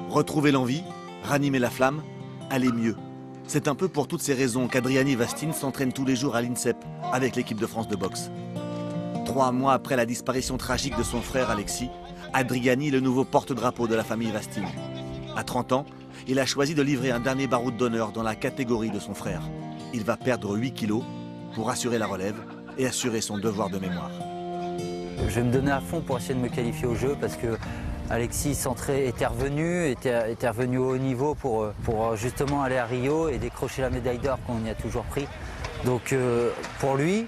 Retrouver l'envie, ranimer la flamme, aller mieux. C'est un peu pour toutes ces raisons qu'Adriani Vastine s'entraîne tous les jours à l'INSEP avec l'équipe de France de boxe. 3 mois après la disparition tragique de son frère Alexis, Adriani est le nouveau porte-drapeau de la famille Vastine. À 30 ans, il a choisi de livrer un dernier baroud d'honneur dans la catégorie de son frère. Il va perdre 8 kilos pour assurer la relève et assurer son devoir de mémoire. Je vais me donner à fond pour essayer de me qualifier au jeu parce que Alexis était revenu au haut niveau pour justement aller à Rio et décrocher la médaille d'or qu'on y a toujours pris. Donc pour lui,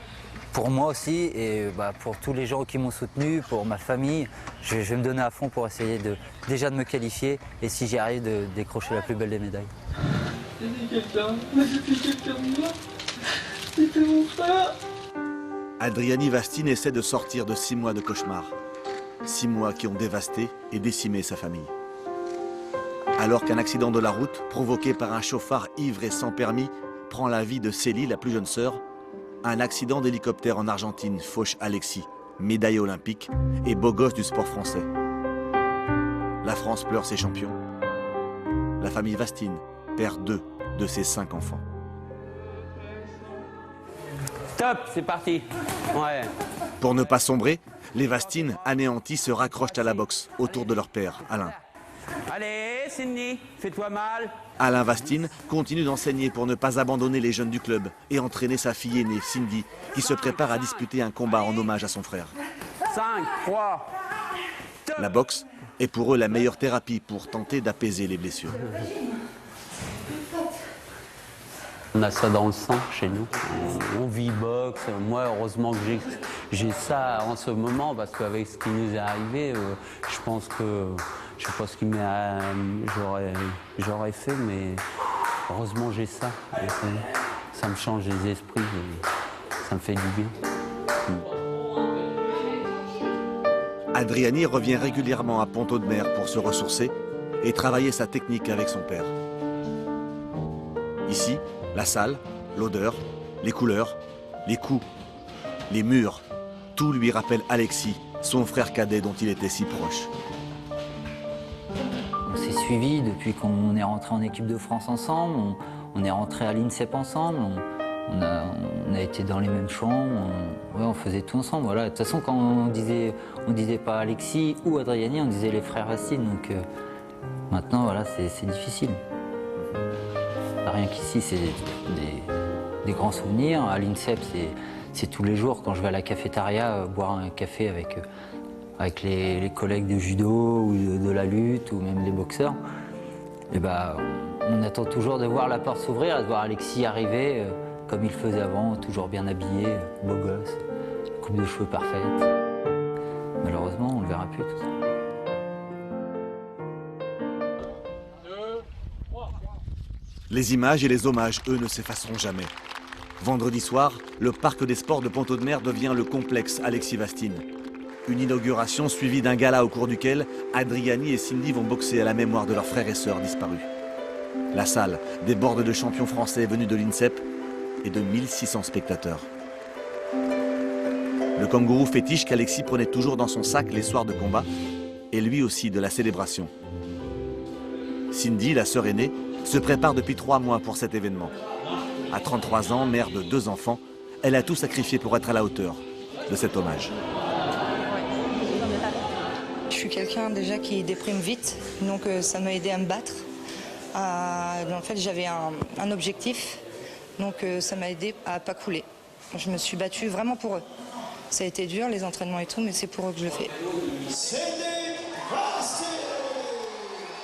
pour moi aussi et pour tous les gens qui m'ont soutenu, pour ma famille, je vais me donner à fond pour essayer déjà de me qualifier et si j'y arrive de décrocher la plus belle des médailles. C'était mon frère. Adriani Vastine essaie de sortir de 6 mois de cauchemar. 6 mois qui ont dévasté et décimé sa famille. Alors qu'un accident de la route, provoqué par un chauffard ivre et sans permis, prend la vie de Célie, la plus jeune sœur, un accident d'hélicoptère en Argentine fauche Alexis, médaillé olympique et beau gosse du sport français. La France pleure ses champions. La famille Vastine perd 2 de ses 5 enfants. Top, c'est parti. Ouais. Pour ne pas sombrer, les Vastine, anéantis, se raccrochent à la boxe autour de leur père, Alain. Allez, Cindy, fais-toi mal. Alain Vastine continue d'enseigner pour ne pas abandonner les jeunes du club et entraîner sa fille aînée, Cindy, qui se prépare à disputer un combat en hommage à son frère. 5, 3. La boxe est pour eux la meilleure thérapie pour tenter d'apaiser les blessures. On a ça dans le sang chez nous. On vit boxe. Moi, heureusement que j'ai ça en ce moment parce qu'avec ce qui nous est arrivé, je pense que je sais pas ce qui j'aurais fait, mais heureusement j'ai ça. Et ça me change les esprits et ça me fait du bien. Adriani revient régulièrement à Pont-Audemer pour se ressourcer et travailler sa technique avec son père. Ici, la salle, l'odeur, les couleurs, les coups, les murs, tout lui rappelle Alexis, son frère cadet dont il était si proche. On s'est suivis depuis qu'on est rentré en équipe de France ensemble, on est rentré à l'INSEP ensemble, on a été dans les mêmes chambres, on faisait tout ensemble. Voilà. De toute façon, quand on disait pas Alexis ou Adriani, on disait les frères Vastine. Donc maintenant, voilà, c'est difficile. Rien qu'ici, c'est des grands souvenirs. À l'INSEP, c'est tous les jours quand je vais à la cafétéria boire un café avec les collègues de judo ou de la lutte ou même les boxeurs. Et on attend toujours de voir la porte s'ouvrir et de voir Alexis arriver comme il faisait avant, toujours bien habillé, beau gosse, coupe de cheveux parfaite. Malheureusement, on ne le verra plus tout ça. Les images et les hommages, eux, ne s'effaceront jamais. Vendredi soir, le parc des sports de Pont-Audemer devient le complexe Alexis Vastine. Une inauguration suivie d'un gala au cours duquel Adriani et Cindy vont boxer à la mémoire de leurs frères et sœurs disparus. La salle déborde de champions français venus de l'INSEP et de 1600 spectateurs. Le kangourou fétiche qu'Alexis prenait toujours dans son sac les soirs de combat est lui aussi de la célébration. Cindy, la sœur aînée, se prépare depuis 3 mois pour cet événement. À 33 ans, mère de 2 enfants, elle a tout sacrifié pour être à la hauteur de cet hommage. Je suis quelqu'un déjà qui déprime vite, donc ça m'a aidé à me battre. En fait, j'avais un objectif, donc ça m'a aidé à ne pas couler. Je me suis battue vraiment pour eux. Ça a été dur, les entraînements et tout, mais c'est pour eux que je le fais.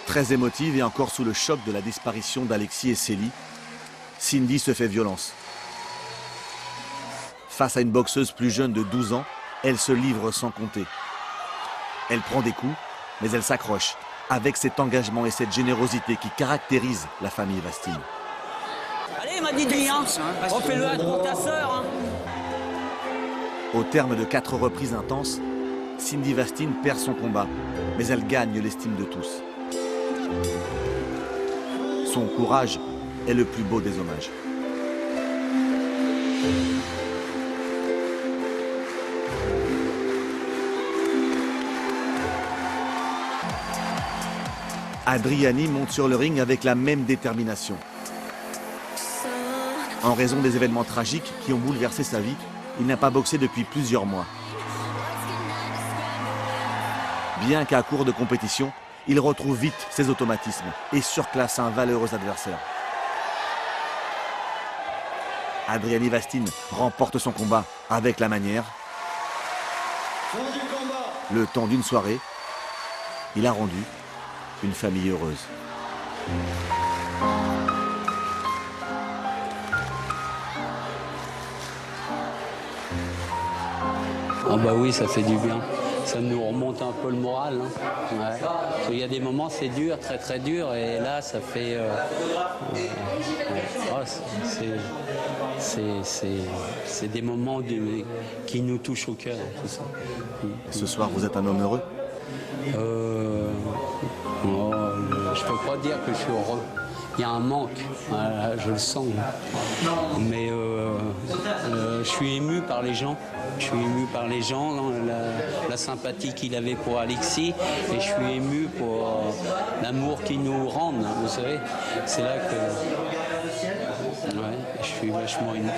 Très émotive et encore sous le choc de la disparition d'Alexis et Célie, Cindy se fait violence. Face à une boxeuse plus jeune de 12 ans, elle se livre sans compter. Elle prend des coups, mais elle s'accroche, avec cet engagement et cette générosité qui caractérisent la famille Vastine. Allez, ma Didi, hein. Refais-le pour ta sœur. Hein. Au terme de 4 reprises intenses, Cindy Vastine perd son combat, mais elle gagne l'estime de tous. Son courage est le plus beau des hommages. Adriani monte sur le ring avec la même détermination. En raison des événements tragiques qui ont bouleversé sa vie, il n'a pas boxé depuis plusieurs mois. Bien qu'à court de compétition, il retrouve vite ses automatismes et surclasse un valeureux adversaire. Adriani Vastine remporte son combat avec la manière. Le temps d'une soirée, il a rendu une famille heureuse. Ah bah oui, ça fait du bien. Ça nous remonte un peu le moral. Hein. Ouais. Parce qu'il y a des moments, c'est dur, très très dur, et là, ça fait... c'est des moments qui nous touchent au cœur, tout ça. Ce soir, vous êtes un homme heureux? Je peux pas dire que je suis heureux. Il y a un manque, voilà, je le sens. Mais je suis ému par les gens. Je suis ému par les gens, la sympathie qu'il avait pour Alexis, et je suis ému pour l'amour qu'ils nous rendent, vous savez. C'est là que je suis vachement ému.